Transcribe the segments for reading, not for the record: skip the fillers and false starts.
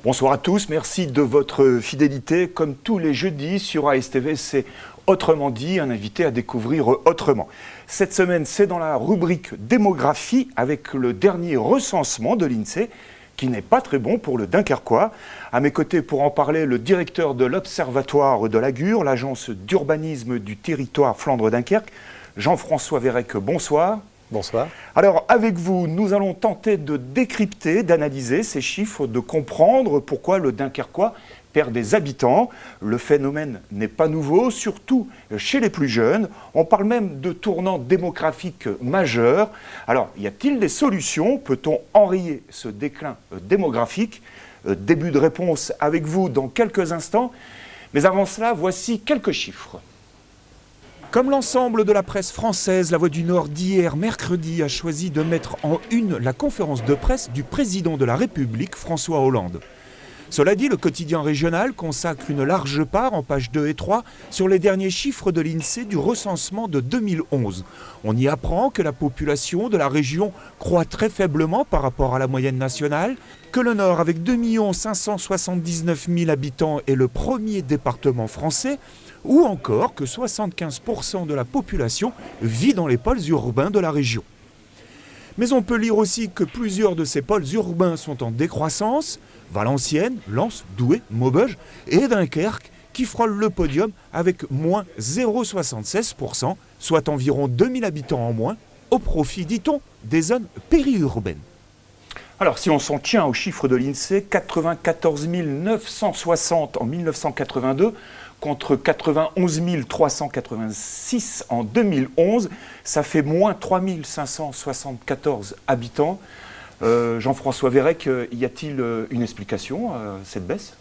Bonsoir à tous, merci de votre fidélité. Comme tous les jeudis sur ASTV, c'est Autrement dit, un invité à découvrir autrement. Cette semaine, c'est dans la rubrique démographie avec le dernier recensement de l'INSEE qui n'est pas très bon pour le Dunkerquois. À mes côtés pour en parler, le directeur de l'Observatoire de l'Agur, l'agence d'urbanisme du territoire Flandre-Dunkerque, Jean-François Vérec, bonsoir. Bonsoir. Alors, avec vous, nous allons tenter de décrypter, d'analyser ces chiffres, de comprendre pourquoi le Dunkerquois perd des habitants. Le phénomène n'est pas nouveau, surtout chez les plus jeunes. On parle même de tournant démographique majeur. Alors, y a-t-il des solutions? Peut-on enrayer ce déclin démographique? Début de réponse avec vous dans quelques instants. Mais avant cela, voici quelques chiffres. Comme l'ensemble de la presse française, La Voix du Nord d'hier, mercredi, a choisi de mettre en une la conférence de presse du président de la République, François Hollande. Cela dit, le quotidien régional consacre une large part, en pages 2 et 3, sur les derniers chiffres de l'INSEE du recensement de 2011. On y apprend que la population de la région croît très faiblement par rapport à la moyenne nationale, que le Nord, avec 2 579 000 habitants, est le premier département français, ou encore que 75% de la population vit dans les pôles urbains de la région. Mais on peut lire aussi que plusieurs de ces pôles urbains sont en décroissance, Valenciennes, Lens, Douai, Maubeuge et Dunkerque, qui frôlent le podium avec moins 0,76%, soit environ 2000 habitants en moins, au profit, dit-on, des zones périurbaines. Alors, si on s'en tient aux chiffres de l'INSEE, 94 960 en 1982 contre 91 386 en 2011, ça fait moins 3 574 habitants. Jean-François Vérec, y a-t-il une explication à cette baisse ?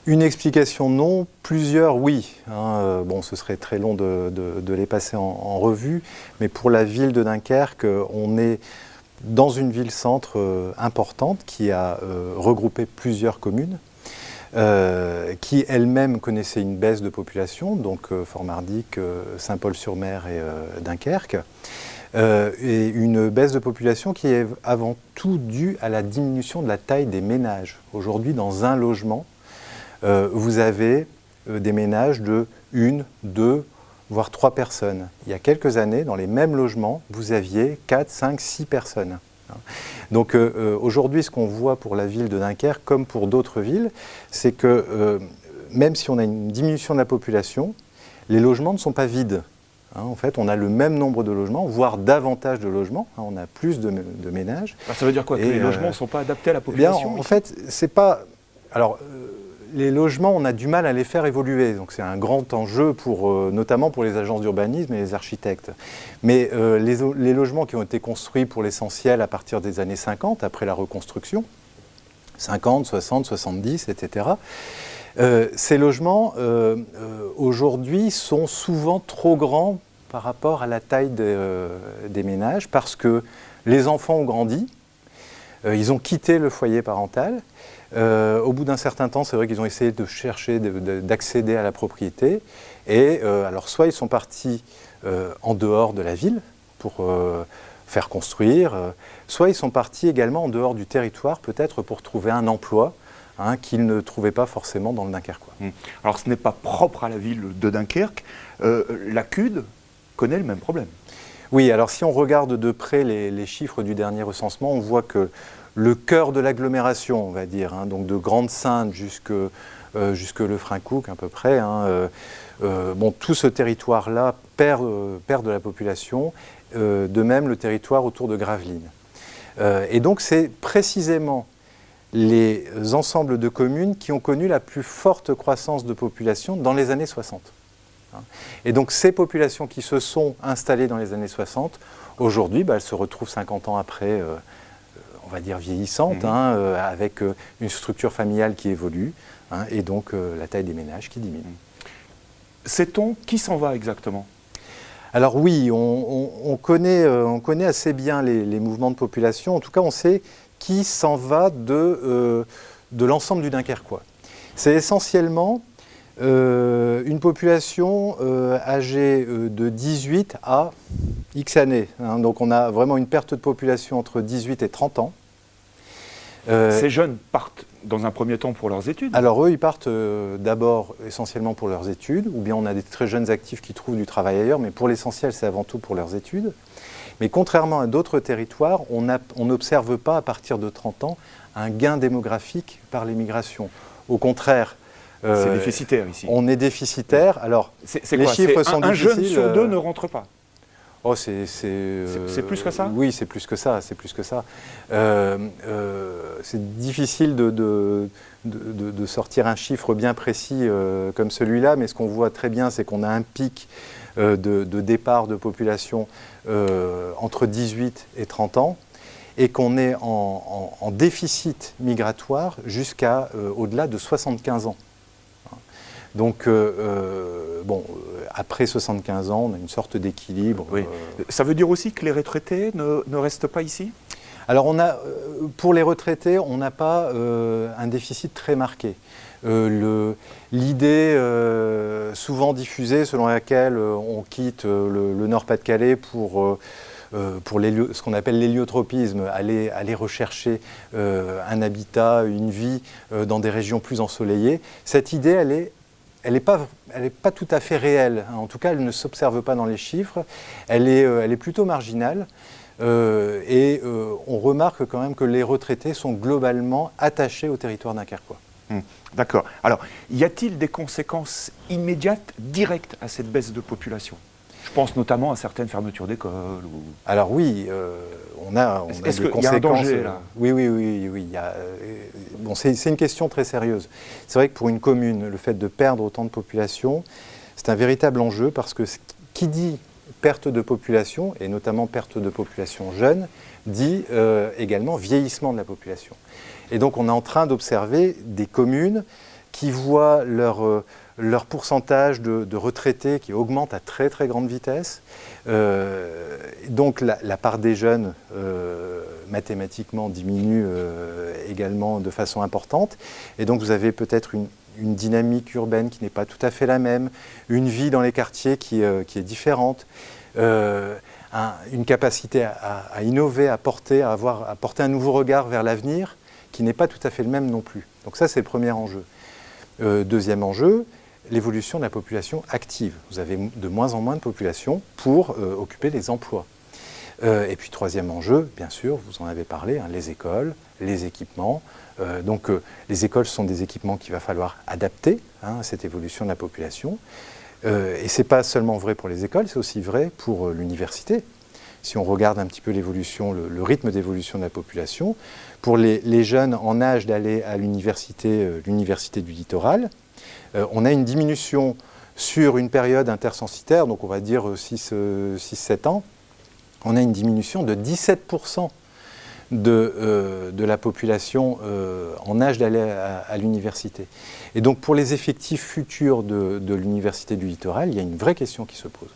Une explication non, plusieurs oui. Bon, ce serait très long de les passer en revue, mais pour la ville de Dunkerque, on est dans une ville-centre importante qui a regroupé plusieurs communes, qui elle-même connaissait une baisse de population, donc Fort-Mardic, Saint-Paul-sur-Mer et Dunkerque, et une baisse de population qui est avant tout due à la diminution de la taille des ménages. Aujourd'hui, dans un logement, vous avez des ménages de 1, 2, voire 3 personnes. Il y a quelques années, dans les mêmes logements, vous aviez 4, 5, 6 personnes. Donc aujourd'hui, ce qu'on voit pour la ville de Dunkerque, comme pour d'autres villes, c'est que même si on a une diminution de la population, les logements ne sont pas vides. En fait, on a le même nombre de logements, voire davantage de logements. On a plus de ménages. Alors, ça veut dire quoi? Que les logements ne sont pas adaptés à la population? En fait, c'est pas... Alors, les logements, on a du mal à les faire évoluer. Donc c'est un grand enjeu, notamment pour les agences d'urbanisme et les architectes. Mais les logements qui ont été construits pour l'essentiel à partir des années 50, après la reconstruction, 50, 60, 70, etc., ces logements, aujourd'hui, sont souvent trop grands par rapport à la taille des ménages, parce que les enfants ont grandi, ils ont quitté le foyer parental. Au bout d'un certain temps, c'est vrai qu'ils ont essayé de chercher, d'accéder à la propriété. Et alors, soit ils sont partis en dehors de la ville pour faire construire, soit ils sont partis également en dehors du territoire, peut-être pour trouver un emploi qu'ils ne trouvaient pas forcément dans le Dunkerquois. Alors, ce n'est pas propre à la ville de Dunkerque. La CUD connaît le même problème. Oui, alors si on regarde de près les chiffres du dernier recensement, on voit que le cœur de l'agglomération, on va dire, donc de Grande-Synthe jusque Le Frincouc à peu près, bon, tout ce territoire-là perd de la population, de même le territoire autour de Gravelines. Et donc c'est précisément les ensembles de communes qui ont connu la plus forte croissance de population dans les années 60. Et donc ces populations qui se sont installées dans les années 60, aujourd'hui, elles se retrouvent 50 ans après, on va dire vieillissantes, avec une structure familiale qui évolue, et donc la taille des ménages qui diminue. Sait-on qui s'en va exactement ? Alors oui, on connaît assez bien les mouvements de population. En tout cas, on sait qui s'en va de l'ensemble du Dunkerquois. C'est essentiellement une population âgée de 18 à X années. Donc on a vraiment une perte de population entre 18 et 30 ans. Ces jeunes partent dans un premier temps pour leurs études. Alors eux, ils partent d'abord essentiellement pour leurs études, ou bien on a des très jeunes actifs qui trouvent du travail ailleurs, mais pour l'essentiel, c'est avant tout pour leurs études. Mais contrairement à d'autres territoires, on n'observe pas à partir de 30 ans un gain démographique par l'émigration. Au contraire, c'est déficitaire ici. On est déficitaire. Alors, c'est les quoi, chiffres sont un difficiles. Un jeune sur deux ne rentre pas. Oh, c'est plus que ça? Oui, c'est plus que ça. C'est plus que ça. C'est difficile de sortir un chiffre bien précis comme celui-là, mais ce qu'on voit très bien, c'est qu'on a un pic de départ de population entre 18 et 30 ans, et qu'on est en déficit migratoire jusqu'à au-delà de 75 ans. Donc, après 75 ans, on a une sorte d'équilibre. Oui. Ça veut dire aussi que les retraités ne restent pas ici? Alors, pour les retraités, on n'a pas un déficit très marqué. L'idée souvent diffusée selon laquelle on quitte le Nord-Pas-de-Calais pour ce qu'on appelle l'héliotropisme, aller rechercher un habitat, une vie dans des régions plus ensoleillées, cette idée, elle n'est pas tout à fait réelle. En tout cas, elle ne s'observe pas dans les chiffres. Elle est plutôt marginale. On remarque quand même que les retraités sont globalement attachés au territoire dunkerquois. D'accord. Alors, y a-t-il des conséquences immédiates, directes à cette baisse de population? Je pense notamment à certaines fermetures d'écoles. Alors oui, on a des conséquences. Est-ce qu'il y a un danger là? Oui. C'est une question très sérieuse. C'est vrai que pour une commune, le fait de perdre autant de population, c'est un véritable enjeu parce que qui dit perte de population, et notamment perte de population jeune, dit également vieillissement de la population. Et donc on est en train d'observer des communes qui voient leur pourcentage de retraités qui augmente à très très grande vitesse. Donc la part des jeunes mathématiquement diminue également de façon importante. Et donc vous avez peut-être une dynamique urbaine qui n'est pas tout à fait la même, une vie dans les quartiers qui est différente, une capacité à innover, à porter un nouveau regard vers l'avenir qui n'est pas tout à fait le même non plus. Donc ça, c'est le premier enjeu. Deuxième enjeu, l'évolution de la population active. Vous avez de moins en moins de population pour occuper les emplois. Et puis troisième enjeu, bien sûr, vous en avez parlé, les écoles, les équipements. Donc les écoles sont des équipements qu'il va falloir adapter à cette évolution de la population. Et ce n'est pas seulement vrai pour les écoles, c'est aussi vrai pour l'université. Si on regarde un petit peu l'évolution, le rythme d'évolution de la population, pour les jeunes en âge d'aller à l'université du littoral, on a une diminution sur une période intercensitaire, donc on va dire 6-7 ans, on a une diminution de 17% de la population en âge d'aller à l'université. Et donc pour les effectifs futurs de l'université du littoral, il y a une vraie question qui se pose.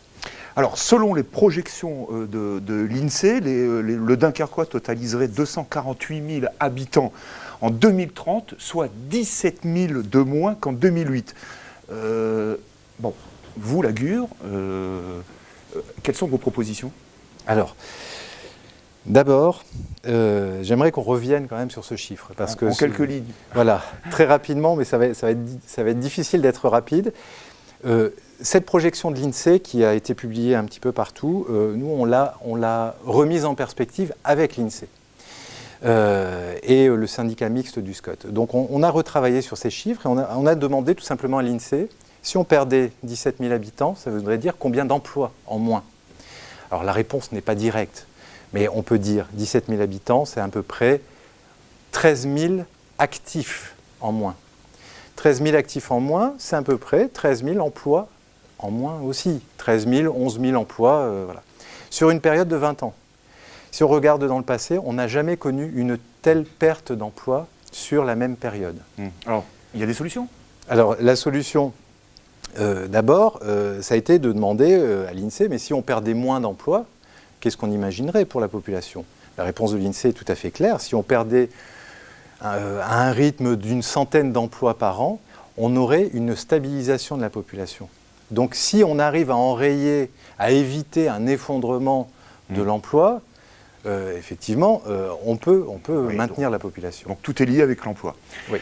Alors, selon les projections de l'INSEE, le Dunkerquois totaliserait 248 000 habitants en 2030, soit 17 000 de moins qu'en 2008. Vous, la Gure, quelles sont vos propositions? Alors, d'abord, j'aimerais qu'on revienne quand même sur ce chiffre. Parce que en quelques lignes. Voilà, très rapidement, mais ça va être difficile d'être rapide. Cette projection de l'INSEE qui a été publiée un petit peu partout, nous on l'a remise en perspective avec l'INSEE et le syndicat mixte du SCOT. Donc on a retravaillé sur ces chiffres et on a demandé tout simplement à l'INSEE, si on perdait 17 000 habitants, ça voudrait dire combien d'emplois en moins? Alors la réponse n'est pas directe, mais on peut dire 17 000 habitants, c'est à peu près 13 000 actifs en moins. 13 000 actifs en moins, c'est à peu près 13 000 emplois en moins aussi. 13 000, 11 000 emplois, voilà. Sur une période de 20 ans. Si on regarde dans le passé, on n'a jamais connu une telle perte d'emplois sur la même période. Alors, il y a des solutions? Alors, la solution, d'abord, ça a été de demander à l'INSEE, mais si on perdait moins d'emplois, qu'est-ce qu'on imaginerait pour la population? La réponse de l'INSEE est tout à fait claire. Si on perdait à un rythme d'une centaine d'emplois par an, on aurait une stabilisation de la population. Donc si on arrive à enrayer, à éviter un effondrement de l'emploi, effectivement, on peut Oui, maintenir la population. Donc tout est lié avec l'emploi. Oui.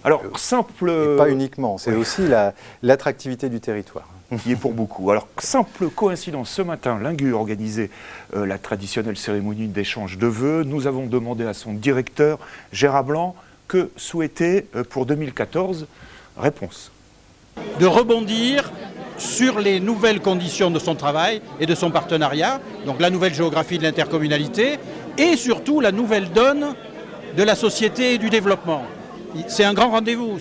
Alors, simple... Et pas uniquement, c'est aussi l'attractivité du territoire. Qui est pour beaucoup. Alors, simple coïncidence, ce matin, Lingueux organisait la traditionnelle cérémonie d'échange de vœux. Nous avons demandé à son directeur, Gérard Blanc, que souhaitait pour 2014. Réponse. De rebondir sur les nouvelles conditions de son travail et de son partenariat, donc la nouvelle géographie de l'intercommunalité, et surtout la nouvelle donne de la société et du développement. C'est un grand rendez-vous,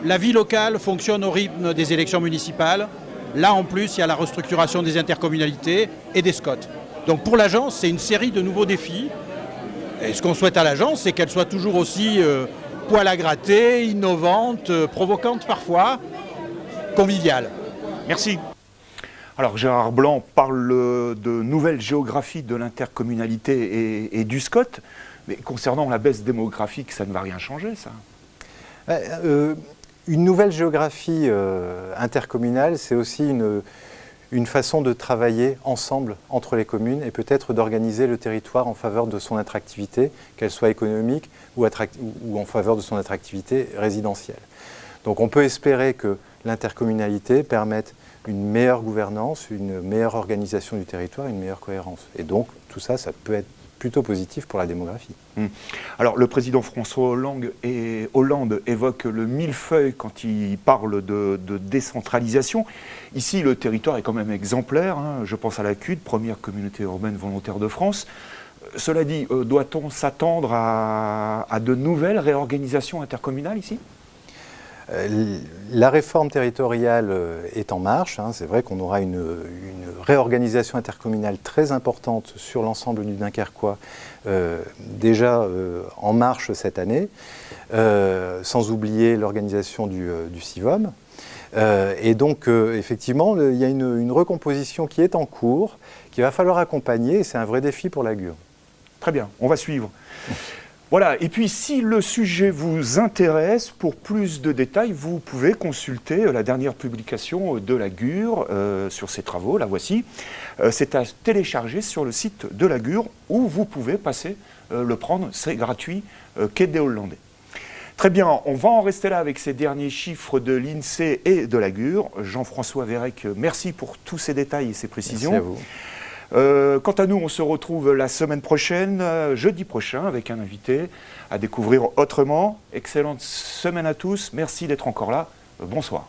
la vie locale fonctionne au rythme des élections municipales. Là, en plus, il y a la restructuration des intercommunalités et des SCOT. Donc pour l'agence, c'est une série de nouveaux défis. Et ce qu'on souhaite à l'agence, c'est qu'elle soit toujours aussi poil à gratter, innovante, provocante parfois, conviviale. Merci. Alors Gérard Blanc parle de nouvelle géographie de l'intercommunalité et du SCOT. Mais concernant la baisse démographique, ça ne va rien changer, ça? Une nouvelle géographie intercommunale, c'est aussi une façon de travailler ensemble entre les communes et peut-être d'organiser le territoire en faveur de son attractivité, qu'elle soit économique ou en faveur de son attractivité résidentielle. Donc on peut espérer que l'intercommunalité permette une meilleure gouvernance, une meilleure organisation du territoire, une meilleure cohérence. Et donc tout ça, ça peut être plutôt positif pour la démographie. Alors le président François Hollande évoque le millefeuille quand il parle de décentralisation. Ici, le territoire est quand même exemplaire. Je pense à la CUD, première communauté urbaine volontaire de France. Cela dit, doit-on s'attendre à de nouvelles réorganisations intercommunales ici ? La réforme territoriale est en marche. C'est vrai qu'on aura une réorganisation intercommunale très importante sur l'ensemble du Dunkerquois, déjà en marche cette année, sans oublier l'organisation du CIVOM. Et donc, effectivement, il y a une recomposition qui est en cours, qu'il va falloir accompagner, et c'est un vrai défi pour la Gure. Très bien, on va suivre. Voilà, et puis si le sujet vous intéresse, pour plus de détails, vous pouvez consulter la dernière publication de la Gure sur ses travaux, la voici. C'est à télécharger sur le site de la Gure où vous pouvez passer le prendre, c'est gratuit, quai des Hollandais. Très bien, on va en rester là avec ces derniers chiffres de l'INSEE et de la Gure. Jean-François Vérec, merci pour tous ces détails et ces précisions. Merci à vous. Quant à nous, on se retrouve la semaine prochaine, jeudi prochain, avec un invité à découvrir autrement. Excellente semaine à tous. Merci d'être encore là. Bonsoir.